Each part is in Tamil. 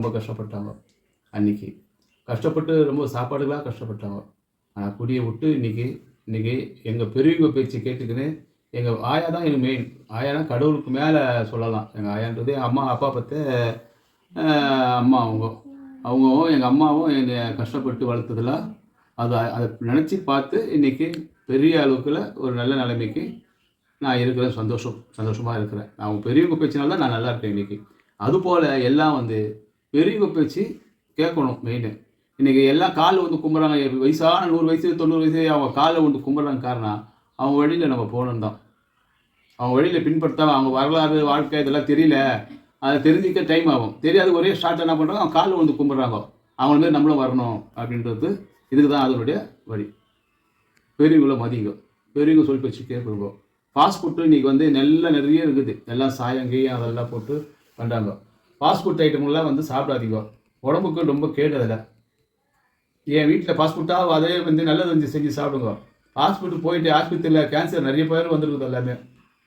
ரொம்ப கஷ்டப்பட்டாங்க அன்றைக்கி. கஷ்டப்பட்டு ரொம்ப சாப்பாடுகளாக கஷ்டப்பட்டாங்க. ஆனால் குடியை விட்டு இன்றைக்கி எங்கள் பெரியவங்க பேச்சு கேட்டுக்கின்னு எங்கள் ஆயா தான் எனக்கு மெயின். ஆயானா கடவுளுக்கு மேலே சொல்லலாம். எங்கள் ஆயான்றது அம்மா அப்பா பார்த்த அம்மா அவங்களும் எங்கள் அம்மாவும் என்னை கஷ்டப்பட்டு வளர்த்ததில் அதை நினச்சி பார்த்து இன்றைக்கி பெரிய அளவுக்குள்ள ஒரு நல்ல நிலைமைக்கு நான் இருக்கிறேன். சந்தோஷமாக இருக்கிறேன். நான் பெரியவங்க பேச்சினால தான் நான் நல்லா இருக்கேன் இன்றைக்கி. அதுபோல் எல்லாம் பெரியவங்க பேச்சு கேட்கணும் மெயின். இன்றைக்கி எல்லாம் காலில் கும்பிட்றாங்க. வயசான 100 வயசு 90 வயசு அவங்க காலில் கும்பிட்றாங்க. காரணம் அவங்க வழியில் நம்ம போகணும் தான். அவங்க வழியில் பின்பற்றாமல் அவங்க வரலாறு வாழ்க்கை இதெல்லாம் தெரியல. அதை தெரிஞ்சிக்க டைம் ஆகும். தெரியாது ஒரே ஷார்ட் என்ன பண்ணுறாங்க, அவங்க காலில் கும்பிட்றாங்க. அவங்கள மாரி நம்மளும் வரணும் அப்படின்றது இதுக்கு தான் அதனுடைய வழி. பெரியவங்கள மதிங்க, பெரியவங்க சொல்லி பேச்சு கேட்குறோங்க. ஃபாஸ்ட் ஃபுட்டு இன்றைக்கி நிறைய இருக்குது. எல்லாம் சாயங்கி அதெல்லாம் போட்டு பண்ணுறாங்க. ஃபாஸ்ட் ஃபுட் ஐட்டம்லாம் சாப்பிடாதீங்க. உடம்புக்கு ரொம்ப கேடு. அதில் என் வீட்டில் ஃபாஸ்ட் ஃபுட்டாக அதே நல்லது செஞ்சு சாப்பிடுங்க. ஃபாஸ்ட் ஃபுட்டு போயிட்டு ஆஸ்பத்திரியில் கேன்சர் நிறைய பேர் வந்துருக்குது எல்லாமே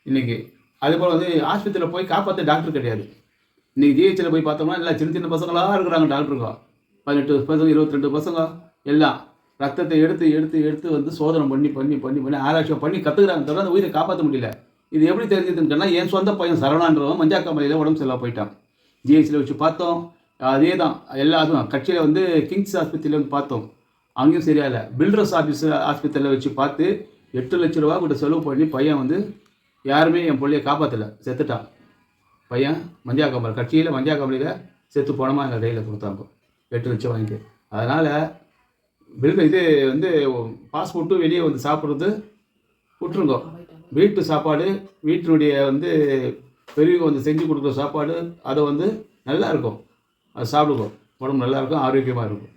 இன்றைக்கி. அதுபோல் ஆஸ்பத்திரியில் போய் காப்பாற்ற டாக்டர் கிடையாது. இன்றைக்கி ஜிஹெச்சில் போய் பார்த்தோம்னா எல்லாம் சின்ன பசங்களாக இருக்கிறாங்க டாக்டருங்க. 18 பசங்க 22 பசங்க எல்லாம் ரத்தத்தை எடுத்து சோதனை பண்ணி ஆராய்ச்சி பண்ணி கற்றுக்குறாங்க. தவிர அந்த உயிரை காப்பாற்ற முடியல. இது எப்படி தெரிஞ்சதுன்னு என் சொந்த பையன் சரவணான்றவன் மஞ்சாக்காமலையில் உடம்பு சரியில்லாம போயிட்டான். ஜிஹெச்சில் வச்சு பார்த்தோம். அதே தான் எல்லாரும் கட்சியில் கிங்ஸ் ஆஸ்பத்திரியில் பார்த்தோம். அங்கேயும் சரியாயில்லை. பில்டர்ஸ் ஆஸ்பத்திரியில் வச்சு பார்த்து 8 லட்ச ரூபா கூட செலவு பண்ணி பையன் யாருமே என் பிள்ளையை காப்பாற்றலை, செத்துட்டான். பையன் மஞ்சாக்காமலையில் செத்து போனமா எங்கள் கையில் கொடுத்தாங்க 8 லட்சம் வாங்கிட்டு. அதனால் ஃபாஸ்ட் ஃபுட்டு வெளியே சாப்பிட்றது விட்டுருங்க. வீட்டு சாப்பாடு வீட்டினுடைய பெரியவங்க செஞ்சு கொடுக்குற சாப்பாடு அதை நல்லா இருக்கும். அது சாப்பிடுங்க. உடம்பு நல்லாயிருக்கும், ஆரோக்கியமாக இருக்கும்.